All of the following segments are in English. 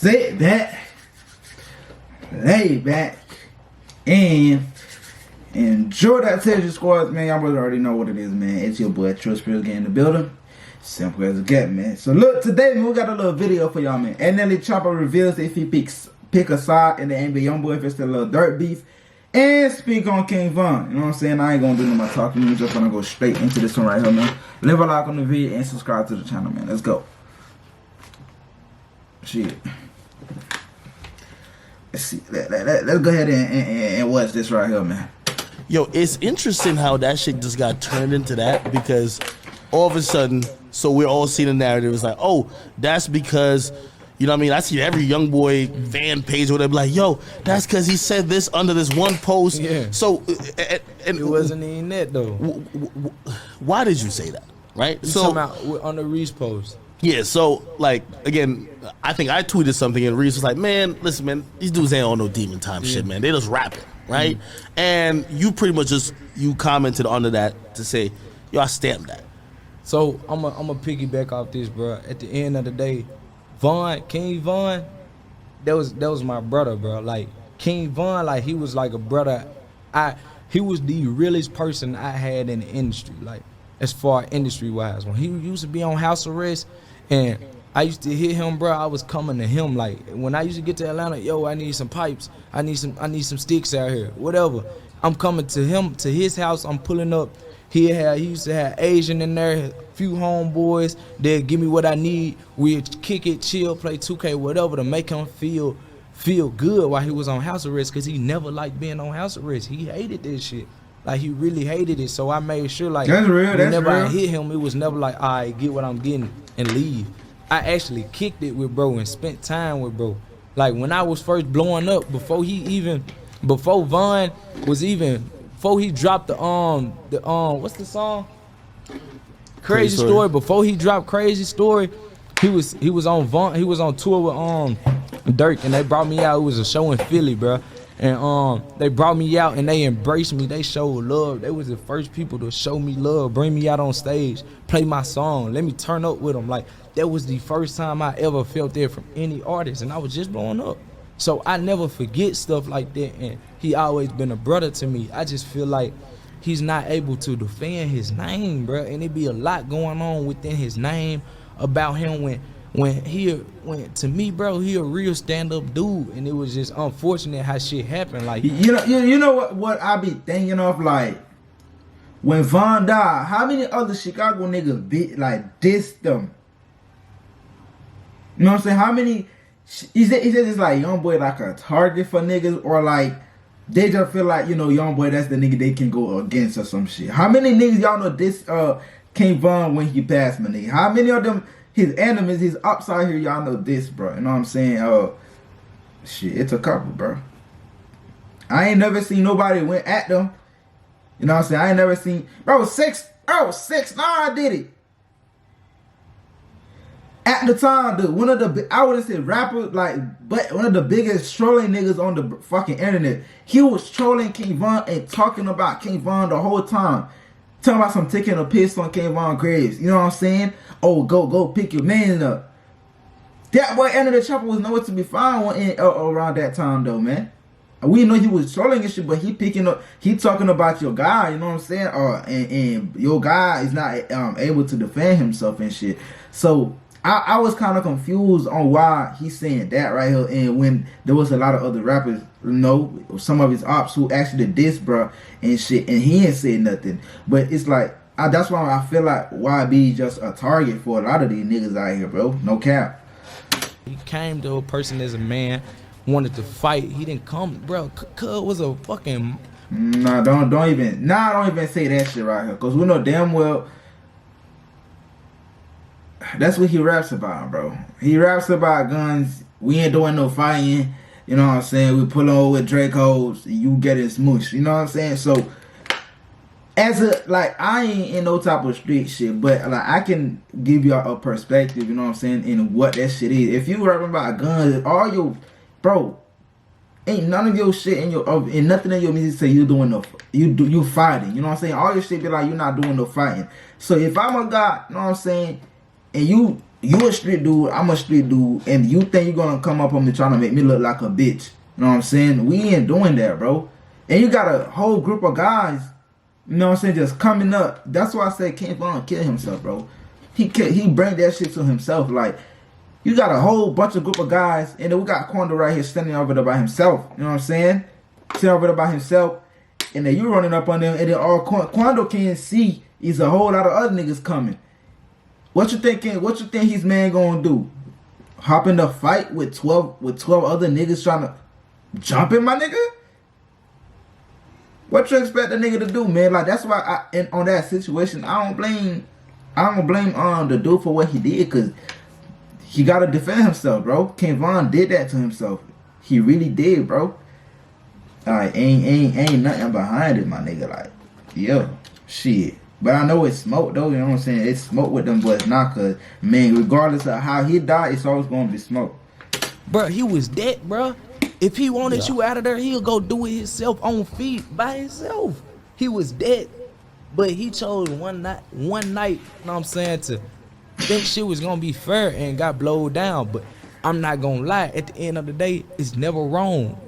sit back, lay back, and enjoy that TSG Squad, man. Y'all already know what it is, man. It's your boy Trust Spirits getting in the building. Simple as it get, man. So look, today, man, we got a little video for y'all, man. NLE Choppa reveals if he pick a side in the NBA Youngboy if it's a little Durk beef. And speak on King Von. You know what I'm saying? I ain't gonna do no more talking. We're just gonna go straight into this one right here, man. Leave a like on the video and subscribe to the channel, man. Let's go. Shit. Let's see. Let's go ahead and watch this right here, man. Yo, it's interesting how that shit just got turned into that, because all of a sudden, so we're all seeing the narrative. It's like, oh, that's because, you know what I mean? I see every Youngboy fan page where they be like, yo, that's because he said this under this one post. Yeah. So, and it wasn't even that, though. Why did you say that? Right? You so, talking about on the Reese post. yeah, so, like, again, I think I tweeted something and Reese was like, man, listen, man, these dudes ain't on no demon time shit, man. They just rapping, right? And you pretty much just, you commented under that to say, yo, I stamped that. So, I'm a piggyback off this, bro. At the end of the day, King Von, that was my brother, bro. Like, King Von, like, he was like a brother. He was the realest person I had in the industry, like, as far industry-wise. When he used to be on house arrest, and I used to hit him, bro, I was coming to him. Like, when I used to get to Atlanta, yo, I need some pipes. I need some sticks out here, whatever. I'm coming to him, to his house. I'm pulling up. He used to have Asian in there, a few homeboys. They'd give me what I need. We'd kick it, chill, play 2K, whatever, to make him feel good while he was on house arrest, because he never liked being on house arrest. He hated this shit. Like, he really hated it. So I made sure, like, that's real, whenever that's real. I hit him, it was never like, all right, get what I'm getting and leave. I actually kicked it with bro and spent time with bro. Like, when I was first blowing up, before Von was even, before he dropped the what's the song? Crazy Story. Before he dropped Crazy Story, he was on tour with Durk, and they brought me out. It was a show in Philly, bro. And they brought me out and they embraced me. They showed love. They was the first people to show me love, bring me out on stage, play my song, let me turn up with them. Like, that was the first time I ever felt that from any artist, and I was just blowing up. So I never forget stuff like that, and he always been a brother to me. I just feel like he's not able to defend his name, bro, and it be a lot going on within his name about him when to me, bro, he a real stand-up dude, and it was just unfortunate how shit happened. Like, you know what I be thinking of, like, when Von died, how many other Chicago niggas dissed them? You know what I'm saying? How many? He said it's like Youngboy like a target for niggas, or like they just feel like, you know, Youngboy, that's the nigga they can go against or some shit. How many niggas y'all know this King Von when he passed, my nigga? How many of them, his enemies, his upside here, y'all know this, bro? You know what I'm saying? Shit, it's a couple, bro. I ain't never seen nobody went at them. You know what I'm saying? I ain't never seen, bro, 6ix9ine did it. At the time, dude, one of the, I wouldn't say rapper, like, but one of the biggest trolling niggas on the fucking internet. He was trolling King Von and talking about King Von the whole time. Talking about some taking a piss on King Von graves. You know what I'm saying? Oh, go pick your man up. That boy NLE Choppa was nowhere to be found around that time, though, man. We know he was trolling and shit, but he talking about your guy, you know what I'm saying? And your guy is not able to defend himself and shit. So I was kind of confused on why he's saying that right here, and when there was a lot of other rappers, you know, some of his ops who actually dissed, bro, and shit, and he ain't said nothing. But it's like, that's why I feel like YB just a target for a lot of these niggas out here, bro. No cap. He came to a person as a man, wanted to fight. He didn't come, bro. Cuz was a fucking. Nah, don't even say that shit right here, cause we know damn well that's what he raps about, bro. He raps about guns. We ain't doing no fighting. You know what I'm saying? We pull over with Dracos. You get it smooshed. You know what I'm saying? So, as a, like, I ain't in no type of street shit, but, like, I can give y'all a perspective, you know what I'm saying, in what that shit is. If you rapping about guns, all your, bro, ain't none of your shit in your, and nothing in your music say you doing no, you fighting. You know what I'm saying? All your shit be like, you not doing no fighting. So, if I'm a guy, you know what I'm saying, and you You a street dude, I'm a street dude, and you think you're gonna come up on me trying to make me look like a bitch. You know what I'm saying? We ain't doing that, bro. And you got a whole group of guys, you know what I'm saying, just coming up. That's why I say King Von kill himself, bro. He bring that shit to himself. Like, you got a whole bunch of group of guys, and then we got Quando right here standing over there by himself. You know what I'm saying? Standing over there by himself, and then you running up on them, and then all Quando can't see is a whole lot of other niggas coming. What you think his man gonna do? Hop in the fight with 12 other niggas trying to jump in, my nigga? What you expect the nigga to do, man? Like, that's why on that situation, I don't blame the dude for what he did, cause he gotta defend himself, bro. King Von did that to himself. He really did, bro. Like, ain't nothing behind it, my nigga. Like, yo, shit. But I know it's smoke though, you know what I'm saying? It's smoke with them boys now, cause man, regardless of how he died, it's always gonna be smoke. Bro, he was dead, bro. If he wanted you out of there, he'll go do it himself on feet by himself. He was dead. But he chose one night, you know what I'm saying, to think shit was gonna be fair and got blowed down. But I'm not gonna lie, at the end of the day, it's never wrong.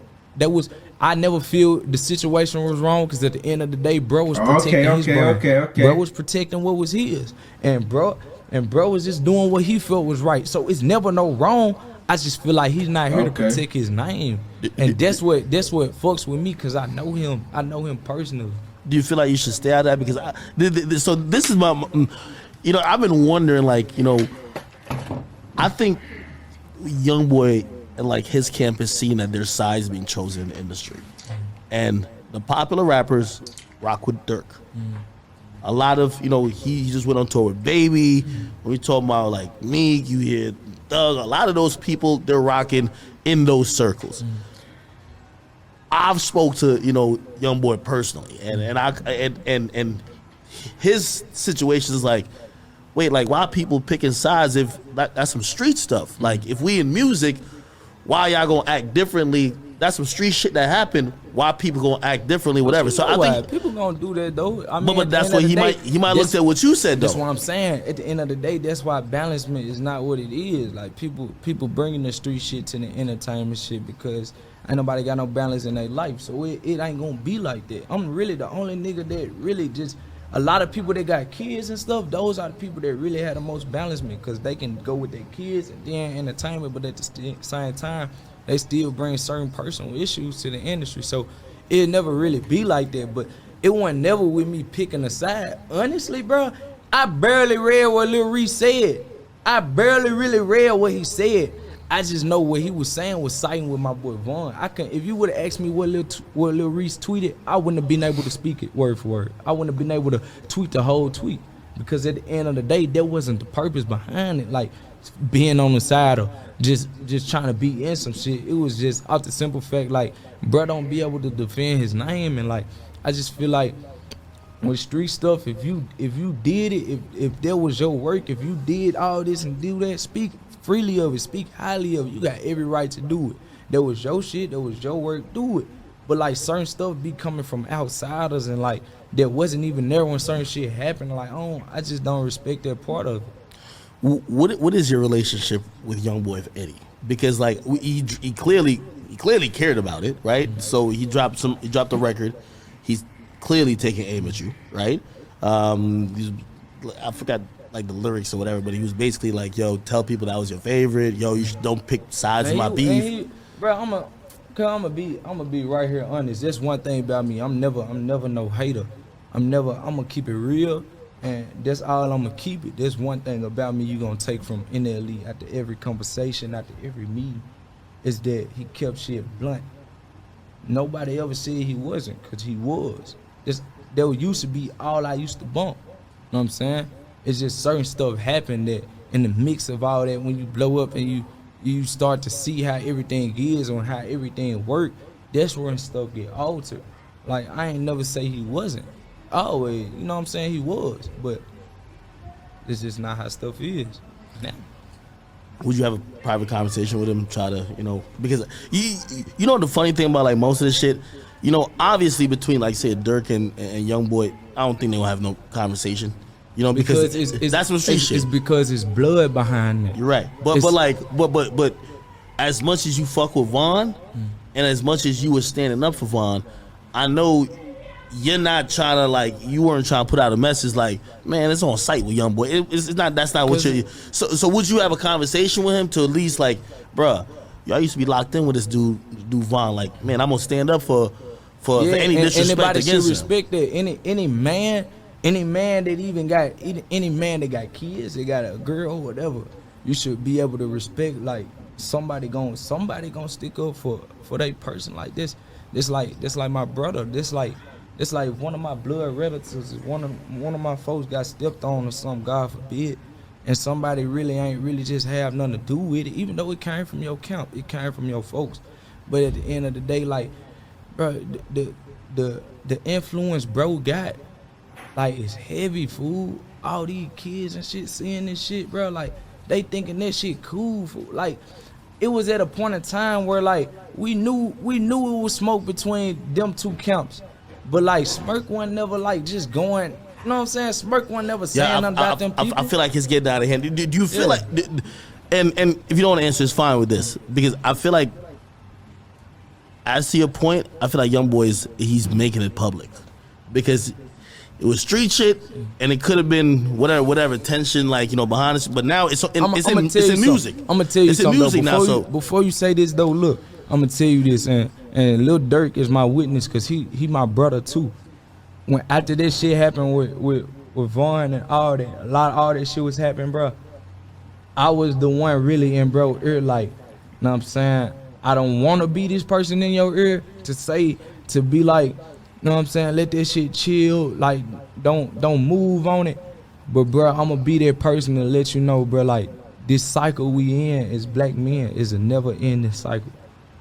I never feel the situation was wrong, because at the end of the day, bro was protecting his bro. Okay. Bro was protecting what was his. And bro was just doing what he felt was right. So it's never no wrong. I just feel like he's not here to protect his name. And that's what fucks with me, because I know him. I know him personally. Do you feel like you should stay out of that? Because so this is my, you know, I've been wondering, like, you know, I think Youngboy and like his camp is seeing that there's sides being chosen in the industry, and the popular rappers rock with Durk. A lot of, you know, he just went on tour with Baby. When we talk about like Meek, you hear Thug. A lot of those people, they're rocking in those circles. I've spoke to, you know, Youngboy personally, and his situation is like, wait, like, why people picking sides if that's some street stuff? Like, if we in music, why y'all gonna act differently? That's some street shit that happened. Why people gonna act differently, whatever. So I think people gonna do that though. I mean, but that's what he might look at what you said though. That's what I'm saying. At the end of the day, that's why balancement is not what it is. Like, people bringing the street shit to the entertainment shit because ain't nobody got no balance in their life. So it ain't gonna be like that. I'm really the only nigga that really just. A lot of people that got kids and stuff, those are the people that really had the most balancement, because they can go with their kids and then entertainment, but at the same time, they still bring certain personal issues to the industry. So it never really be like that, but it wasn't never with me picking a side. Honestly, bro, I barely read what Lil Reese said. I barely really read what he said. I just know what he was saying was siding with my boy Vaughn. If you would have asked me what Lil Reese tweeted, I wouldn't have been able to speak it word for word. I wouldn't have been able to tweet the whole tweet, because at the end of the day, that wasn't the purpose behind it. Like, being on the side or just trying to be in some shit. It was just off the simple fact, like, bro don't be able to defend his name. And like, I just feel like with street stuff, if you did it, if that was your work, if you did all this and do that, speak freely of it, speak highly of it, you got every right to do it. That was your shit, that was your work, do it. But like, certain stuff be coming from outsiders, and like, that wasn't even there when certain shit happened. Like, I just don't respect that part of it. What is your relationship with Youngboy, if any? Because like, he clearly cared about it, right? So he dropped the record. He's clearly taking aim at you, right? I forgot like the lyrics or whatever, but he was basically like, yo, tell people that was your favorite. Yo, you don't pick sides in my beef. Bro, I'm gonna be right here honest. That's one thing about me. I'm never no hater. I'm gonna keep it real, and that's all I'm gonna keep it. That's one thing about me you gonna take from NLE after every conversation, after every meeting, is that he kept shit blunt. Nobody ever said he wasn't, because he was. That used to be all I used to bump. You know what I'm saying? It's just certain stuff happened that in the mix of all that, when you blow up and you start to see how everything is and how everything work, that's when stuff get altered. Like, I ain't never say he wasn't. Always, you know what I'm saying, he was. But it's just not how stuff is now. Would you have a private conversation with him, try to, you know, because you know the funny thing about like most of this shit, you know, obviously between like say Durk and Youngboy, I don't think they will have no conversation. You know, because it's that's some street shit. It's because it's blood behind it. You're right, but as much as you fuck with Von, and as much as you were standing up for Von, I know you're not trying to like, you weren't trying to put out a message like, man, it's on site with Youngboy. It's not. That's not what you're. So would you have a conversation with him to at least like, bruh, y'all used to be locked in with this dude Von. Like, man, I'm gonna stand up for any disrespect anybody against should respect that. Any man that even got any man that got kids, they got a girl or whatever, you should be able to respect like somebody gonna stick up for that person like this. This like my brother. This like one of my blood relatives. One of my folks got stepped on or something, God forbid, and somebody ain't really just have nothing to do with it, even though it came from your camp, it came from your folks. But at the end of the day, like, bro, the influence bro got, like, it's heavy, fool. All these kids and shit seeing this shit, bro, like, they thinking that shit cool, fool. Like, it was at a point in time where, like, we knew it was smoke between them two camps, but like Smirk wasn't never like just going. You know what I'm saying? Smirk wasn't never saying nothing about them people. I feel like it's getting out of hand. Do you feel like? And if you don't want to answer, it's fine with this, because I feel like, as to your point, I feel like Youngboy he's making it public, because it was street shit, and it could have been whatever tension, like, you know, behind us. But now it's in music. I'm gonna tell you it's something. It's in music now. So before you say this though, look, I'm gonna tell you this, and Lil Durk is my witness, cause he my brother too. When after this shit happened with Vaughn and all that shit was happening, bro, I was the one really in bro ear, like, know what I'm saying? I don't want to be this person in your ear to be like, know what I'm saying, let that shit chill, like, don't move on it. But bro, I'm gonna be that person to let you know, bro, like, this cycle we in as black men is a never ending cycle.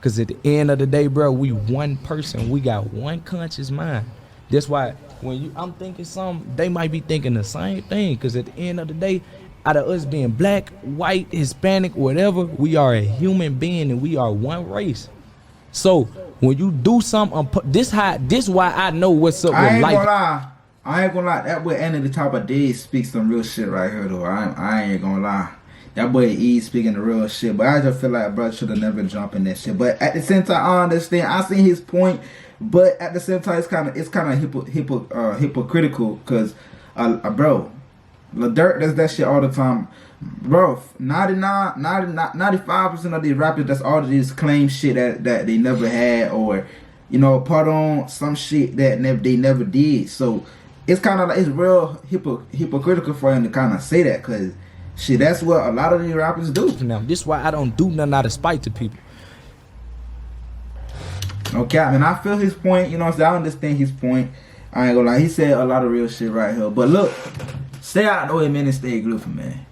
Cause at the end of the day, bro, we one person, we got one conscious mind. That's why when I'm thinking something, they might be thinking the same thing. Cause at the end of the day, out of us being black, white, Hispanic, whatever, we are a human being and we are one race. So when you do something, this why I know what's up with life. I ain't gonna lie. That boy Andy the Choppa did speak some real shit right here though. I ain't gonna lie. That boy E speaking the real shit. But I just feel like bro should have never jumped in that shit. But at the same time, I understand. I see his point. But at the same time, it's kind of hypocritical, because bro, Lil Durk does that shit all the time. Bro, 95% of these rappers, that's all of these claim shit that they never had, or, you know, put on some shit that they never did. So it's kind of like, it's real hypocritical for him to kind of say that, because shit, that's what a lot of these rappers do. Now, this is why I don't do nothing out of spite to people. Okay, I mean, I feel his point, you know what I'm saying? I understand his point. I ain't gonna lie, he said a lot of real shit right here. But look, stay out the way, man, and stay glueful, man.